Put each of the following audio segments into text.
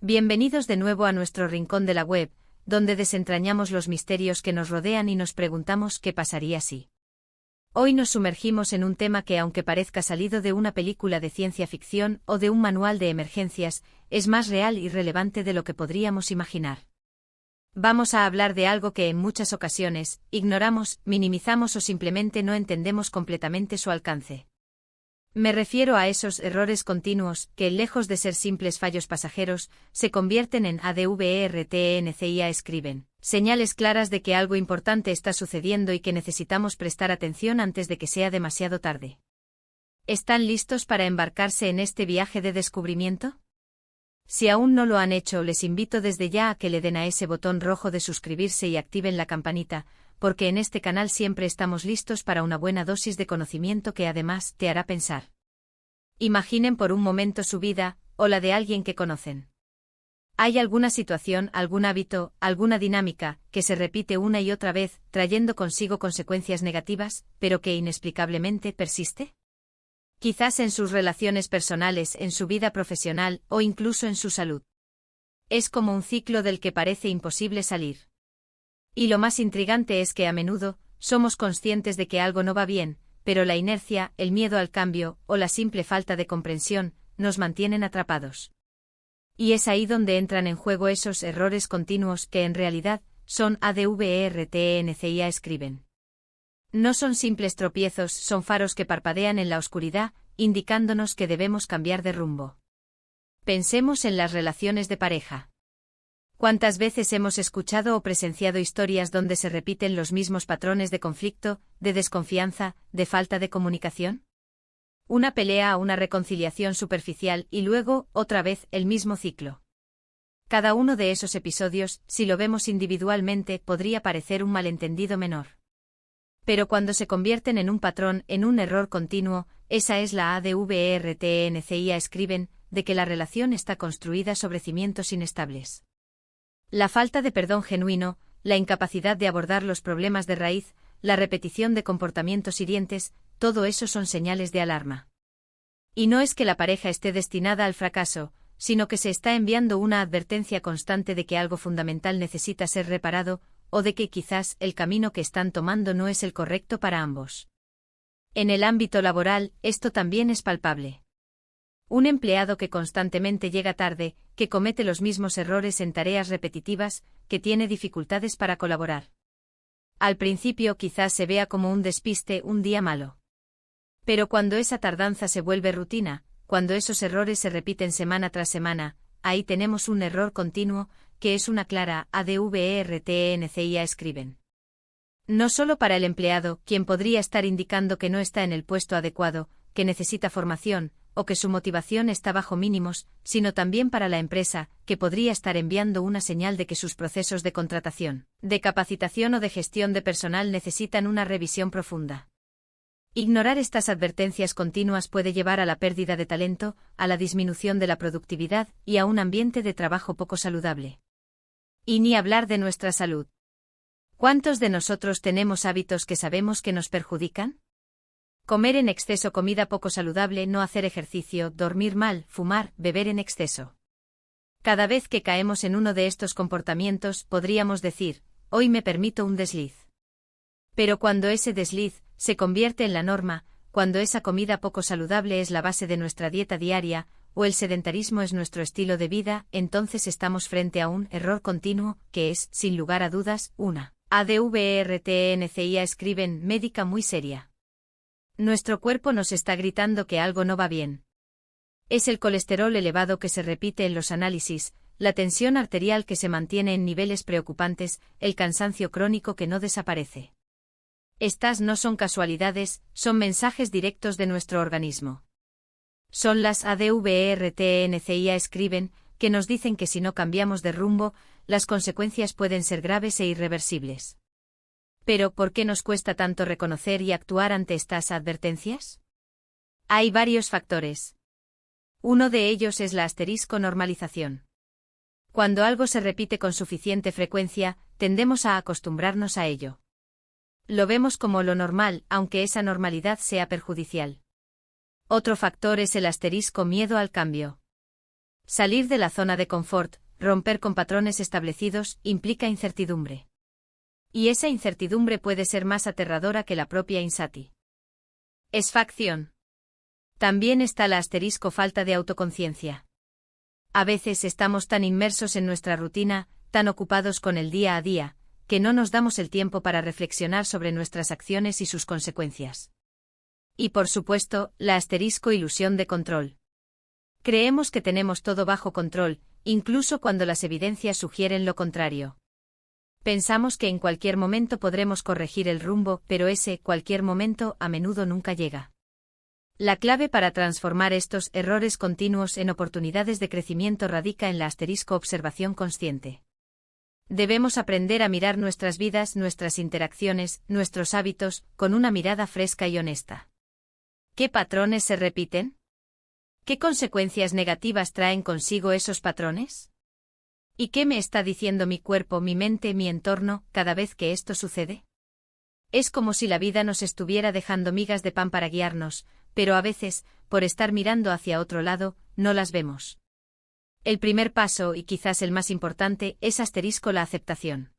Bienvenidos de nuevo a nuestro rincón de la web, donde desentrañamos los misterios que nos rodean y nos preguntamos qué pasaría si. Hoy nos sumergimos en un tema que, aunque parezca salido de una película de ciencia ficción o de un manual de emergencias, es más real y relevante de lo que podríamos imaginar. Vamos a hablar de algo que en muchas ocasiones ignoramos, minimizamos o simplemente no entendemos completamente su alcance. Me refiero a esos errores continuos que, lejos de ser simples fallos pasajeros, se convierten en ADVERTENCIA escriben, señales claras de que algo importante está sucediendo y que necesitamos prestar atención antes de que sea demasiado tarde. ¿Están listos para embarcarse en este viaje de descubrimiento? Si aún no lo han hecho, les invito desde ya a que le den a ese botón rojo de suscribirse y activen la campanita, porque en este canal siempre estamos listos para una buena dosis de conocimiento que además te hará pensar. Imaginen por un momento su vida, o la de alguien que conocen. ¿Hay alguna situación, algún hábito, alguna dinámica, que se repite una y otra vez, trayendo consigo consecuencias negativas, pero que inexplicablemente persiste? Quizás en sus relaciones personales, en su vida profesional, o incluso en su salud. Es como un ciclo del que parece imposible salir. Y lo más intrigante es que a menudo, somos conscientes de que algo no va bien, pero la inercia, el miedo al cambio, o la simple falta de comprensión, nos mantienen atrapados. Y es ahí donde entran en juego esos errores continuos que en realidad, son ADVERTENCIA escriben. No son simples tropiezos, son faros que parpadean en la oscuridad, indicándonos que debemos cambiar de rumbo. Pensemos en las relaciones de pareja. ¿Cuántas veces hemos escuchado o presenciado historias donde se repiten los mismos patrones de conflicto, de desconfianza, de falta de comunicación? Una pelea a una reconciliación superficial y luego, otra vez, el mismo ciclo. Cada uno de esos episodios, si lo vemos individualmente, podría parecer un malentendido menor. Pero cuando se convierten en un patrón, en un error continuo, esa es la ADVERTENCIA escriben, de que la relación está construida sobre cimientos inestables. La falta de perdón genuino, la incapacidad de abordar los problemas de raíz, la repetición de comportamientos hirientes, todo eso son señales de alarma. Y no es que la pareja esté destinada al fracaso, sino que se está enviando una advertencia constante de que algo fundamental necesita ser reparado, o de que quizás el camino que están tomando no es el correcto para ambos. En el ámbito laboral, esto también es palpable. Un empleado que constantemente llega tarde, que comete los mismos errores en tareas repetitivas, que tiene dificultades para colaborar. Al principio quizás se vea como un despiste, un día malo. Pero cuando esa tardanza se vuelve rutina, cuando esos errores se repiten semana tras semana, ahí tenemos un error continuo, que es una clara ADVERTENCIA escriben. No solo para el empleado, quien podría estar indicando que no está en el puesto adecuado, que necesita formación, o que su motivación está bajo mínimos, sino también para la empresa, que podría estar enviando una señal de que sus procesos de contratación, de capacitación o de gestión de personal necesitan una revisión profunda. Ignorar estas advertencias continuas puede llevar a la pérdida de talento, a la disminución de la productividad y a un ambiente de trabajo poco saludable. Y ni hablar de nuestra salud. ¿Cuántos de nosotros tenemos hábitos que sabemos que nos perjudican? Comer en exceso, comida poco saludable, no hacer ejercicio, dormir mal, fumar, beber en exceso. Cada vez que caemos en uno de estos comportamientos, podríamos decir, hoy me permito un desliz. Pero cuando ese desliz se convierte en la norma, cuando esa comida poco saludable es la base de nuestra dieta diaria, o el sedentarismo es nuestro estilo de vida, entonces estamos frente a un error continuo, que es, sin lugar a dudas, una ADVERTENCIA escriben médica muy seria. Nuestro cuerpo nos está gritando que algo no va bien. Es el colesterol elevado que se repite en los análisis, la tensión arterial que se mantiene en niveles preocupantes, el cansancio crónico que no desaparece. Estas no son casualidades, son mensajes directos de nuestro organismo. Son las ADVERTENCIA escriben, que nos dicen que si no cambiamos de rumbo, las consecuencias pueden ser graves e irreversibles. Pero, ¿por qué nos cuesta tanto reconocer y actuar ante estas advertencias? Hay varios factores. Uno de ellos es la normalización. Cuando algo se repite con suficiente frecuencia, tendemos a acostumbrarnos a ello. Lo vemos como lo normal, aunque esa normalidad sea perjudicial. Otro factor es el miedo al cambio. Salir de la zona de confort, romper con patrones establecidos, implica incertidumbre. Y esa incertidumbre puede ser más aterradora que la propia insatisfacción. También está la falta de autoconciencia. A veces estamos tan inmersos en nuestra rutina, tan ocupados con el día a día, que no nos damos el tiempo para reflexionar sobre nuestras acciones y sus consecuencias. Y por supuesto, la ilusión de control. Creemos que tenemos todo bajo control, incluso cuando las evidencias sugieren lo contrario. Pensamos que en cualquier momento podremos corregir el rumbo, pero ese cualquier momento a menudo nunca llega. La clave para transformar estos errores continuos en oportunidades de crecimiento radica en la observación consciente. Debemos aprender a mirar nuestras vidas, nuestras interacciones, nuestros hábitos, con una mirada fresca y honesta. ¿Qué patrones se repiten? ¿Qué consecuencias negativas traen consigo esos patrones? ¿Y qué me está diciendo mi cuerpo, mi mente, mi entorno, cada vez que esto sucede? Es como si la vida nos estuviera dejando migas de pan para guiarnos, pero a veces, por estar mirando hacia otro lado, no las vemos. El primer paso, y quizás el más importante, es la aceptación.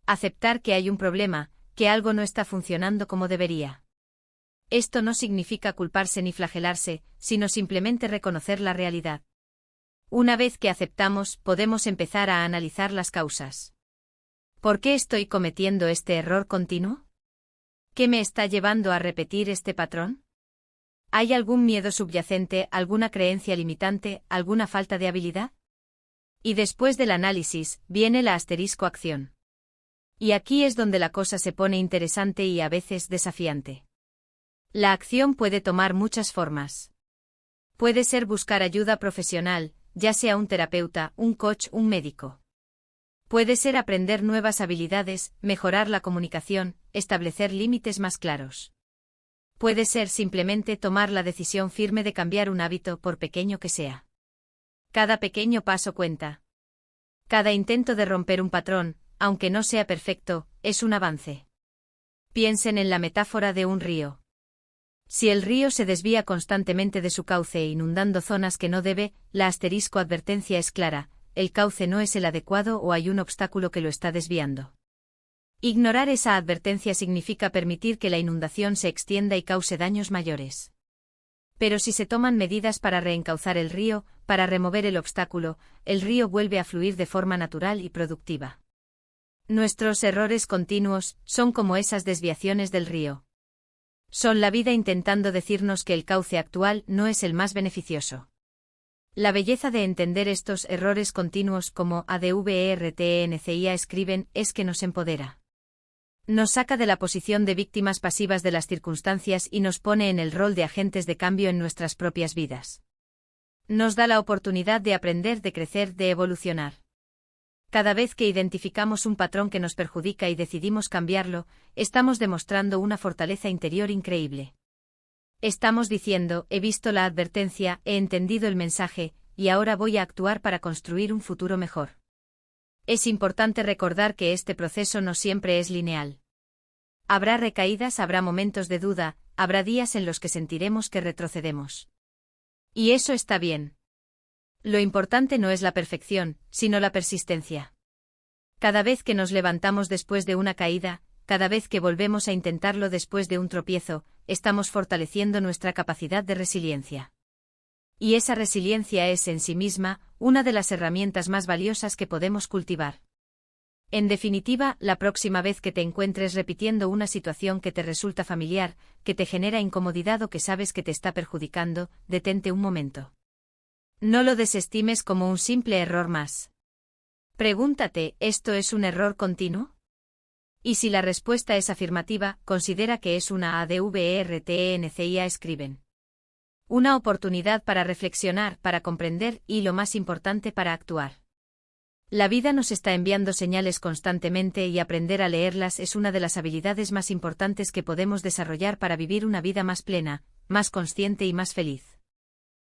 Aceptar que hay un problema, que algo no está funcionando como debería. Esto no significa culparse ni flagelarse, sino simplemente reconocer la realidad. Una vez que aceptamos, podemos empezar a analizar las causas. ¿Por qué estoy cometiendo este error continuo? ¿Qué me está llevando a repetir este patrón? ¿Hay algún miedo subyacente, alguna creencia limitante, alguna falta de habilidad? Y después del análisis, viene la acción. Y aquí es donde la cosa se pone interesante y a veces desafiante. La acción puede tomar muchas formas. Puede ser buscar ayuda profesional, ya sea un terapeuta, un coach, un médico. Puede ser aprender nuevas habilidades, mejorar la comunicación, establecer límites más claros. Puede ser simplemente tomar la decisión firme de cambiar un hábito, por pequeño que sea. Cada pequeño paso cuenta. Cada intento de romper un patrón, aunque no sea perfecto, es un avance. Piensen en la metáfora de un río. Si el río se desvía constantemente de su cauce inundando zonas que no debe, la advertencia es clara, el cauce no es el adecuado o hay un obstáculo que lo está desviando. Ignorar esa advertencia significa permitir que la inundación se extienda y cause daños mayores. Pero si se toman medidas para reencauzar el río, para remover el obstáculo, el río vuelve a fluir de forma natural y productiva. Nuestros errores continuos son como esas desviaciones del río. Son la vida intentando decirnos que el cauce actual no es el más beneficioso. La belleza de entender estos errores continuos como ADVERTENCIA escriben es que nos empodera. Nos saca de la posición de víctimas pasivas de las circunstancias y nos pone en el rol de agentes de cambio en nuestras propias vidas. Nos da la oportunidad de aprender, de crecer, de evolucionar. Cada vez que identificamos un patrón que nos perjudica y decidimos cambiarlo, estamos demostrando una fortaleza interior increíble. Estamos diciendo, he visto la advertencia, he entendido el mensaje, y ahora voy a actuar para construir un futuro mejor. Es importante recordar que este proceso no siempre es lineal. Habrá recaídas, habrá momentos de duda, habrá días en los que sentiremos que retrocedemos. Y eso está bien. Lo importante no es la perfección, sino la persistencia. Cada vez que nos levantamos después de una caída, cada vez que volvemos a intentarlo después de un tropiezo, estamos fortaleciendo nuestra capacidad de resiliencia. Y esa resiliencia es en sí misma una de las herramientas más valiosas que podemos cultivar. En definitiva, la próxima vez que te encuentres repitiendo una situación que te resulta familiar, que te genera incomodidad o que sabes que te está perjudicando, detente un momento. No lo desestimes como un simple error más. Pregúntate, ¿esto es un error continuo? Y si la respuesta es afirmativa, considera que es una ADVERTENCIA escriben. Una oportunidad para reflexionar, para comprender y, lo más importante, para actuar. La vida nos está enviando señales constantemente y aprender a leerlas es una de las habilidades más importantes que podemos desarrollar para vivir una vida más plena, más consciente y más feliz.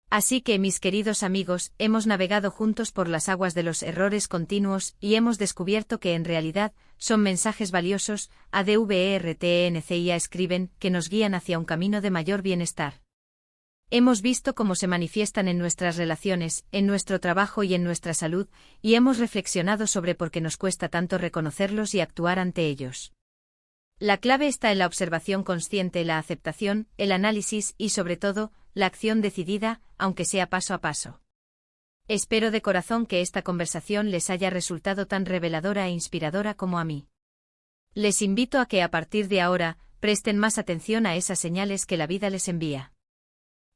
Así que, mis queridos amigos, hemos navegado juntos por las aguas de los errores continuos y hemos descubierto que en realidad son mensajes valiosos, ADVERTENCIA escriben, que nos guían hacia un camino de mayor bienestar. Hemos visto cómo se manifiestan en nuestras relaciones, en nuestro trabajo y en nuestra salud, y hemos reflexionado sobre por qué nos cuesta tanto reconocerlos y actuar ante ellos. La clave está en la observación consciente, la aceptación, el análisis y, sobre todo, la acción decidida, aunque sea paso a paso. Espero de corazón que esta conversación les haya resultado tan reveladora e inspiradora como a mí. Les invito a que a partir de ahora, presten más atención a esas señales que la vida les envía.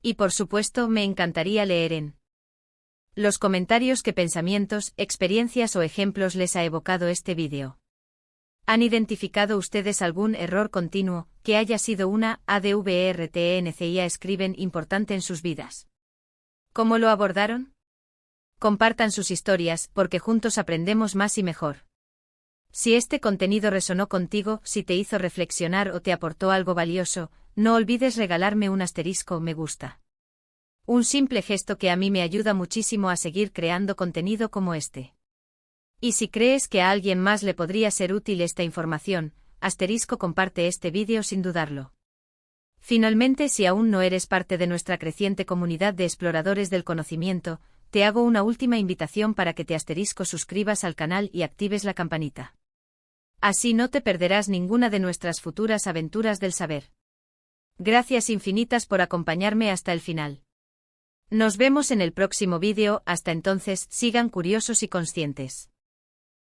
Y por supuesto, me encantaría leer en los comentarios qué pensamientos, experiencias o ejemplos les ha evocado este vídeo. ¿Han identificado ustedes algún error continuo, que haya sido una advertencia escriben importante en sus vidas? ¿Cómo lo abordaron? Compartan sus historias, porque juntos aprendemos más y mejor. Si este contenido resonó contigo, si te hizo reflexionar o te aportó algo valioso, no olvides regalarme un asterisco me gusta. Un simple gesto que a mí me ayuda muchísimo a seguir creando contenido como este. Y si crees que a alguien más le podría ser útil esta información, comparte este vídeo sin dudarlo. Finalmente, si aún no eres parte de nuestra creciente comunidad de exploradores del conocimiento, te hago una última invitación para que te suscribas al canal y actives la campanita. Así no te perderás ninguna de nuestras futuras aventuras del saber. Gracias infinitas por acompañarme hasta el final. Nos vemos en el próximo vídeo, hasta entonces, sigan curiosos y conscientes.